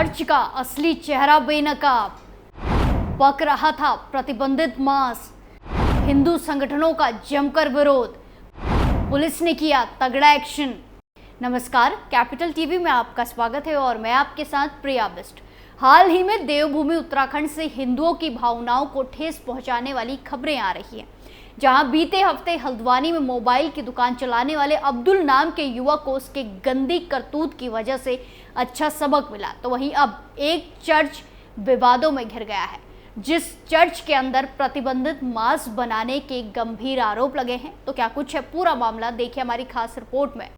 Church का असली चेहरा बेनकाब, पक रहा था प्रतिबंधित मांस, हिंदू संगठनों का जमकर विरोध, पुलिस ने किया तगड़ा एक्शन। नमस्कार, कैपिटल टीवी में आपका स्वागत है और मैं आपके साथ प्रिया बिस्ट। हाल ही में देवभूमि उत्तराखंड से हिंदुओं की भावनाओं को ठेस पहुंचाने वाली खबरें आ रही हैं, जहां बीते हफ्ते हल्द्वानी में मोबाइल की दुकान चलाने वाले अब्दुल नाम के युवक को उसके गंदी करतूत की वजह से अच्छा सबक मिला, तो वहीं अब एक चर्च विवादों में घिर गया है, जिस चर्च के अंदर प्रतिबंधित मांस बनाने के गंभीर आरोप लगे हैं। तो क्या कुछ है पूरा मामला, देखिए हमारी खास रिपोर्ट में।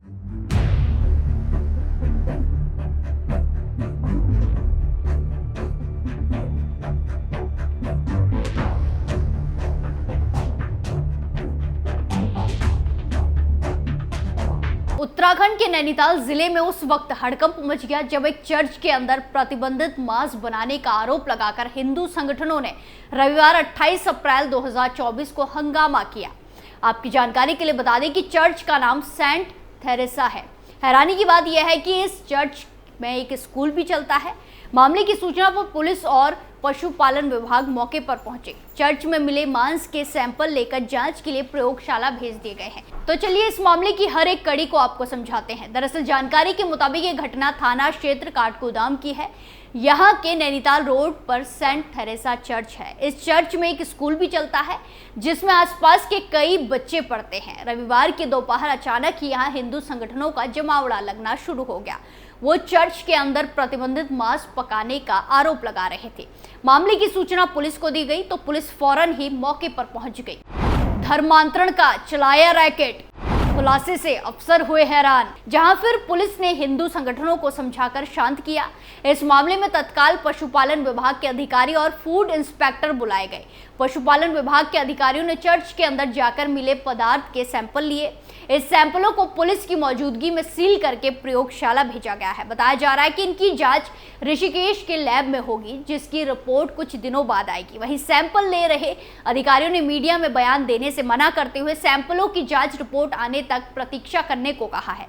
उत्तराखंड के नैनीताल जिले में उस वक्त हड़कंप मच गया जब एक चर्च के अंदर प्रतिबंधित मांस बनाने का आरोप लगाकर हिंदू संगठनों ने रविवार 28 अप्रैल 2024 को हंगामा किया। आपकी जानकारी के लिए बता दें कि चर्च का नाम सेंट थेरेसा है। हैरानी की बात यह है कि इस चर्च में एक स्कूल भी चलता है। मामले की सूचना पर पुलिस और पशुपालन विभाग मौके पर पहुंचे। चर्च में मिले मांस के सैंपल लेकर जांच के लिए प्रयोगशाला भेज दिए गए हैं। तो चलिए इस मामले की हर एक कड़ी को आपको समझाते हैं। दरअसल जानकारी के मुताबिक ये घटना थाना क्षेत्र काठगोदाम की है। यहाँ के नैनीताल रोड पर सेंट थेरेसा चर्च है। इस चर्च में एक स्कूल भी चलता है जिसमें आसपास के कई बच्चे पढ़ते हैं। रविवार की दोपहर अचानक ही यहाँ हिंदू संगठनों का जमावड़ा लगना शुरू हो गया। वो चर्च के अंदर प्रतिबंधित मांस पकाने का आरोप लगा रहे थे। मामले की सूचना पुलिस को दी गई तो पुलिस फौरन ही मौके पर पहुंच गई। धर्मांतरण का चलाया रैकेट, खुलासे से अफसर हुए हैरान। जहां फिर पुलिस ने हिंदू संगठनों को समझाकर शांत किया। इस मामले में तत्काल पशुपालन विभाग के अधिकारी और फूड इंस्पेक्टर बुलाए गए। पशुपालन विभाग के अधिकारियों ने चर्च के अंदर जाकर मिले पदार्थ के सैंपल लिए। इस सैंपलों को पुलिस की मौजूदगी में सील करके प्रयोगशाला भेजा गया है। बताया जा रहा है कि इनकी जांच ऋषिकेश के लैब में होगी, जिसकी रिपोर्ट कुछ दिनों बाद आएगी। वहीं सैंपल ले रहे अधिकारियों ने मीडिया में बयान देने से मना करते हुए सैंपलों की जांच रिपोर्ट आने तक प्रतीक्षा करने को कहा है।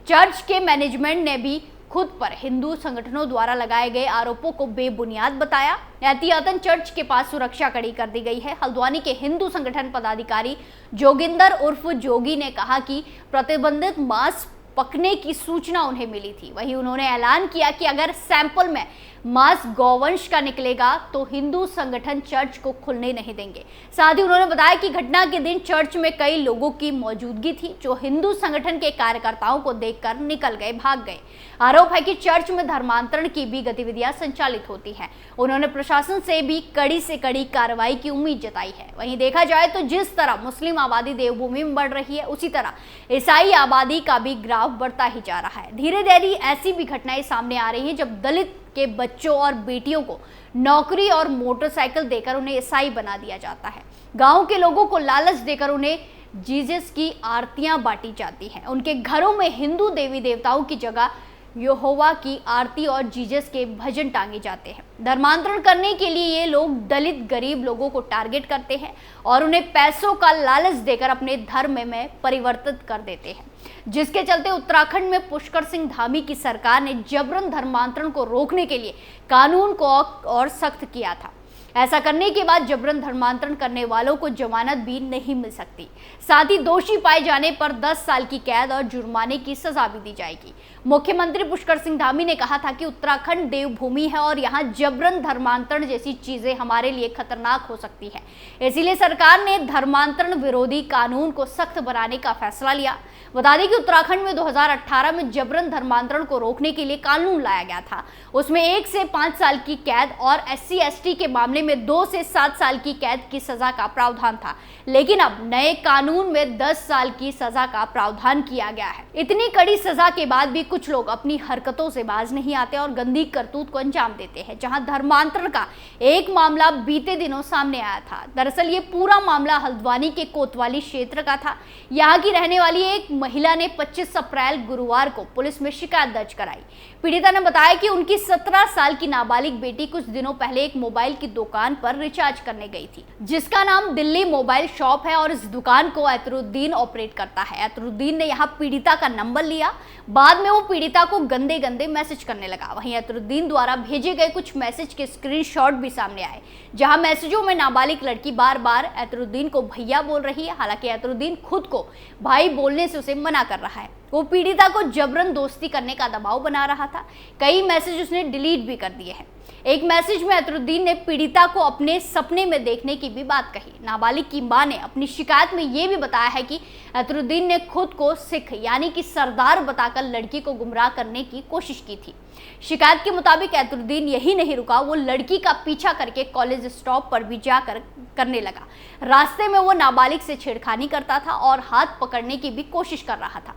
चर्च के मैनेजमेंट ने भी खुद पर हिंदू संगठनों द्वारा लगाए गए आरोपों को बेबुनियाद बताया। एहतियातन चर्च के पास सुरक्षा कड़ी कर दी गई है। हल्द्वानी के हिंदू संगठन पदाधिकारी जोगिंदर उर्फ जोगी ने कहा कि प्रतिबंधित मांस पकने की सूचना उन्हें मिली थी। वहीं उन्होंने ऐलान किया कि अगर सैंपल में मांस गौवंश का निकलेगा तो हिंदू संगठन चर्च को खुलने नहीं देंगे। साथ ही उन्होंने बताया कि घटना के दिन चर्च में कई लोगों की मौजूदगी थी जो हिंदू संगठन के कार्यकर्ताओं को देखकर निकल गए, भाग गए। आरोप है कि चर्च में धर्मांतरण की भी गतिविधियां संचालित होती हैं। उन्होंने प्रशासन से भी कड़ी से कड़ी कार्रवाई की उम्मीद जताई है। वहीं देखा जाए तो जिस तरह मुस्लिम आबादी देवभूमि में बढ़ रही है, उसी तरह ईसाई आबादी का भी ग्राफ बढ़ता ही जा रहा है। धीरे धीरे ऐसी भी घटनाएं सामने आ रही है जब दलित के बच्चों और बेटियों को नौकरी और मोटरसाइकिल देकर उन्हें ईसाई बना दिया जाता है। गांव के लोगों को लालच देकर उन्हें जीसस की आरतियां बांटी जाती हैं। उनके घरों में हिंदू देवी देवताओं की जगह यहोवा की आरती और जीसस के भजन टांगे जाते हैं। धर्मांतरण करने के लिए ये लोग दलित गरीब लोगों को टारगेट करते हैं और उन्हें पैसों का लालच देकर अपने धर्म में परिवर्तित कर देते हैं, जिसके चलते उत्तराखंड में पुष्कर सिंह धामी की सरकार ने जबरन धर्मांतरण को रोकने के लिए कानून को और सख्त किया था। ऐसा करने के बाद जबरन धर्मांतरण करने वालों को जमानत भी नहीं मिल सकती। साथ ही दोषी पाए जाने पर 10 साल की कैद और जुर्माने की सजा भी दी जाएगी। मुख्यमंत्री पुष्कर सिंह धामी ने कहा था कि उत्तराखंड देवभूमि है और यहाँ जबरन धर्मांतरण जैसी चीजें हमारे लिए खतरनाक हो सकती है। इसीलिए सरकार ने धर्मांतरण विरोधी कानून को सख्त बनाने का फैसला लिया। बता दें कि उत्तराखंड में 2018 में जबरन धर्मांतरण को रोकने के लिए कानून लाया गया था। उसमें 1 से 5 साल की कैद और SC/ST के मामले में 2 से 7 साल की कैद की सजा का प्रावधान था, लेकिन अब नए कानून में 10 साल की सजा का प्रावधान किया गया है। इतनी कड़ी सजा के बाद भी कुछ लोग अपनी हरकतों से बाज नहीं आते और गंदी करतूत को अंजाम देते हैं। जहां धर्मांतरण का एक मामला बीते दिनों सामने आया था। दरअसल ये पूरा मामला हल्द्वानी के कोतवाली क्षेत्र का था। यहाँ की रहने वाली एक महिला ने 25 अप्रैल गुरुवार को पुलिस में शिकायत दर्ज कराई। पीड़िता ने बताया कि उनकी 17 साल की नाबालिग बेटी कुछ दिनों पहले एक मोबाइल की दुकान दुकान पर रिचार्ज करने गई थी, जिसका नाम दिल्ली मोबाइल शॉप है और इस दुकान को अतरुद्दीन ऑपरेट करता है। अतरुद्दीन ने यहाँ पीड़िता का नंबर लिया। बाद में वो पीड़िता को गंदे गंदे मैसेज करने लगा। वहीं अतरुद्दीन द्वारा भेजे गए कुछ मैसेज के स्क्रीनशॉट भी सामने आए, जहां मैसेजों में नाबालिग लड़की बार बार अतरुद्दीन को भैया बोल रही है। हालांकि अतरुद्दीन खुद को भाई बोलने से उसे मना कर रहा है। वो पीड़िता को जबरन दोस्ती करने का दबाव बना रहा था। कई मैसेज उसने डिलीट भी कर दिए हैं। एक मैसेज में अतरुद्दीन ने पीड़िता को अपने सपने में देखने की भी बात कही। नाबालिग की मां ने अपनी शिकायत में ये भी बताया है कि अतरुद्दीन ने खुद को सिख यानी कि सरदार बताकर लड़की को गुमराह करने की कोशिश की थी। शिकायत के मुताबिक अतरुद्दीन यही नहीं रुका, वो लड़की का पीछा करके कॉलेज स्टॉप पर भी जाकर करने लगा। रास्ते में वो नाबालिग से छेड़खानी करता था और हाथ पकड़ने की भी कोशिश कर रहा था,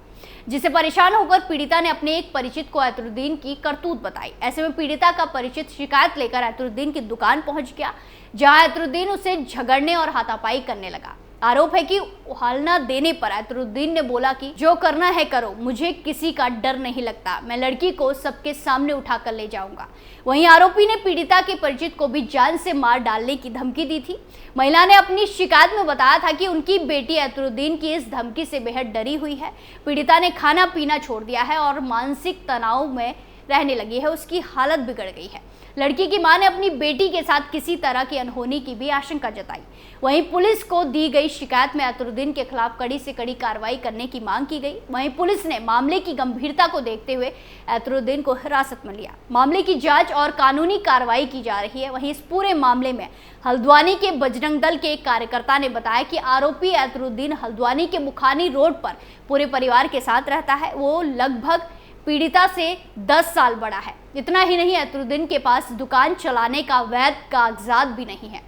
जिसे परेशान होकर पीड़िता ने अपने एक परिचित को अतरुद्दीन की करतूत बताई। ऐसे में पीड़िता का परिचित शिकायत लेकर अतरुद्दीन की दुकान पहुंच गया, जहां अतरुद्दीन उसे झगड़ने और हाथापाई करने लगा। आरोप है कि उहालना देने पर अतरुद्दीन ने बोला कि जो करना है करो, मुझे किसी का डर नहीं लगता, मैं लड़की को सबके सामने उठाकर ले जाऊंगा। वहीं आरोपी ने पीड़िता के परिचित को भी जान से मार डालने की धमकी दी थी। महिला ने अपनी शिकायत में बताया था कि उनकी बेटी अतरुद्दीन की इस धमकी से बेहद डरी हुई है। पीड़िता ने खाना पीना छोड़ दिया है और मानसिक तनाव में रहने लगी है, उसकी हालत बिगड़ गई है। लड़की की मां ने अपनी बेटी के साथ किसी तरह की अनहोनी की भी आशंका जताई। वहीं पुलिस को दी गई शिकायत में अतरुद्दीन के खिलाफ कड़ी से कड़ी कार्रवाई करने की मांग की गई। वहीं पुलिस ने मामले की गंभीरता को देखते हुए अतरुद्दीन को हिरासत में लिया। मामले की जांच और कानूनी कार्रवाई की जा रही है। वहीं इस पूरे मामले में हल्द्वानी के बजरंग दल के एक कार्यकर्ता ने बताया कि आरोपी अतरुद्दीन हल्द्वानी के मुखानी रोड पर पूरे परिवार के साथ रहता है। वो लगभग पीड़िता से 10 साल बड़ा है। इतना ही नहीं, अतरुद्दीन के पास दुकान चलाने का वैध कागजात भी नहीं है।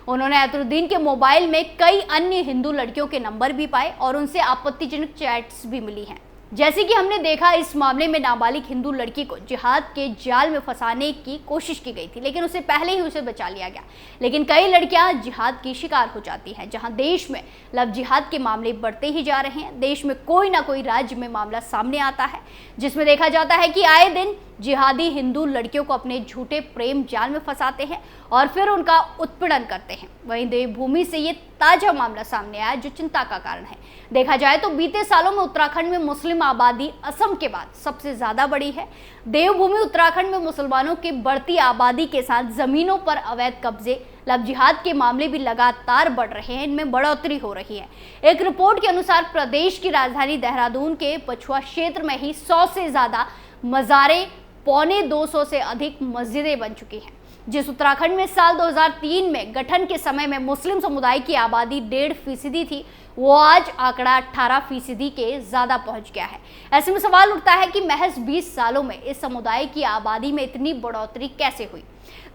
उन्होंने अतरुद्दीन के मोबाइल में कई अन्य हिंदू लड़कियों के नंबर भी पाए और उनसे आपत्तिजनक चैट्स भी मिली हैं। जैसे कि हमने देखा, इस मामले में नाबालिग हिंदू लड़की को जिहाद के जाल में फंसाने की कोशिश की गई थी, लेकिन उससे पहले ही उसे बचा लिया गया। लेकिन कई लड़कियां जिहाद की शिकार हो जाती हैं। जहां देश में लव जिहाद के मामले बढ़ते ही जा रहे हैं, देश में कोई ना कोई राज्य में मामला सामने आता है जिसमें देखा जाता है कि आए दिन जिहादी हिंदू लड़कियों को अपने झूठे प्रेम जाल में फंसाते हैं और फिर उनका उत्पीड़न करते हैं। वहीं देवभूमि से ये ताजा मामला सामने आया जो चिंता का कारण है। देखा जाए तो बीते सालों में उत्तराखंड में मुस्लिम आबादी असम के बाद सबसे ज्यादा बढ़ी है। देवभूमि उत्तराखंड में मुसलमानों की बढ़ती आबादी के साथ जमीनों पर अवैध कब्जे, लव जिहाद के मामले भी लगातार बढ़ रहे हैं, इनमें बढ़ोतरी हो रही है। एक रिपोर्ट के अनुसार प्रदेश की राजधानी देहरादून के पछुआ क्षेत्र में ही 100 से ज्यादा मज़ारे, 250 से अधिक मस्जिदें बन चुकी हैं। जिस उत्तराखंड में साल 2003 में गठन के समय में मुस्लिम समुदाय की आबादी 1.5% थी, वो आज आंकड़ा 18% के ज्यादा पहुंच गया है। ऐसे में सवाल उठता है कि महज 20 सालों में इस समुदाय की आबादी में इतनी बढ़ोतरी कैसे हुई।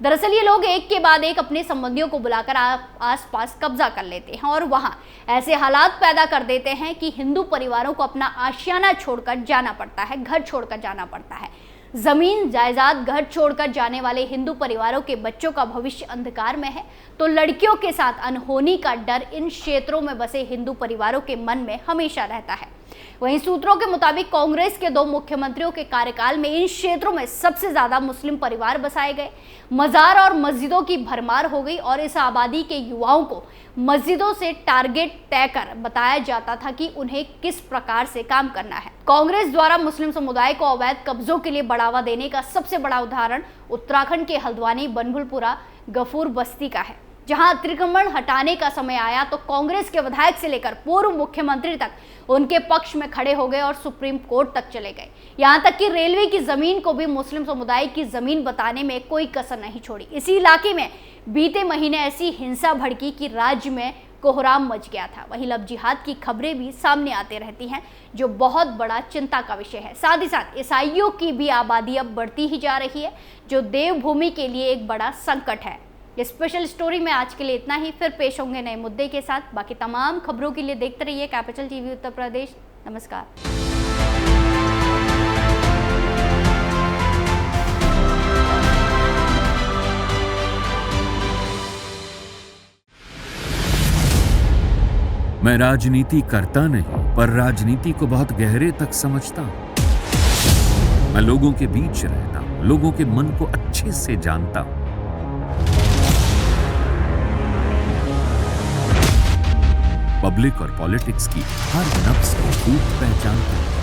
दरअसल ये लोग एक के बाद एक अपने संबंधियों को बुलाकर आसपास कब्जा कर लेते हैं और वहां ऐसे हालात पैदा कर देते हैं कि हिंदू परिवारों को अपना आशियाना छोड़कर जाना पड़ता है, घर छोड़कर जाना पड़ता है। जमीन जायदाद घर छोड़कर जाने वाले हिंदू परिवारों के बच्चों का भविष्य अंधकार में है, तो लड़कियों के साथ अनहोनी का डर इन क्षेत्रों में बसे हिंदू परिवारों के मन में हमेशा रहता है। वहीं सूत्रों के मुताबिक कांग्रेस के 2 मुख्यमंत्रियों के कार्यकाल में इन क्षेत्रों में सबसे ज्यादा मुस्लिम परिवार बसाए गए, मजार और मस्जिदों की भरमार हो गई और इस आबादी के युवाओं को मस्जिदों से टारगेट तय कर बताया जाता था कि उन्हें किस प्रकार से काम करना है। कांग्रेस द्वारा मुस्लिम समुदाय को अवैध कब्जों के लिए बढ़ावा देने का सबसे बड़ा उदाहरण उत्तराखंड के हल्द्वानी, बनभुलपुरा, गफूर बस्ती का है। जहां अतिक्रमण हटाने का समय आया तो कांग्रेस के विधायक से लेकर पूर्व मुख्यमंत्री तक उनके पक्ष में खड़े हो गए और सुप्रीम कोर्ट तक चले गए। यहां तक कि रेलवे की जमीन को भी मुस्लिम समुदाय की जमीन बताने में कोई कसर नहीं छोड़ी। इसी इलाके में बीते महीने ऐसी हिंसा भड़की कि राज्य में कोहराम मच गया था। वहीं लव जिहाद की खबरें भी सामने आते रहती हैं, जो बहुत बड़ा चिंता का विषय है। साथ ही साथ ईसाइयों की भी आबादी अब बढ़ती ही जा रही है, जो देवभूमि के लिए एक बड़ा संकट है। स्पेशल स्टोरी में आज के लिए इतना ही। फिर पेश होंगे नए मुद्दे के साथ। बाकी तमाम खबरों के लिए देखते रहिए कैपिटल टीवी उत्तर प्रदेश। नमस्कार। मैं राजनीति करता नहीं, पर राजनीति को बहुत गहरे तक समझता हूं। मैं लोगों के बीच रहता हूं, लोगों के मन को अच्छे से जानता हूं। पब्लिक और पॉलिटिक्स की हर नब्ज को खूब पहचानता हूं।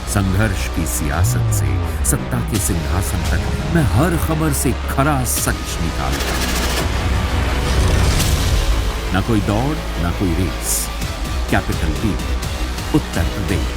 संघर्ष की सियासत से सत्ता के सिंहासन तक मैं हर खबर से खरा सच निकालता हूं। न कोई दौड़, न कोई race. Capital B, Uttar Pradesh.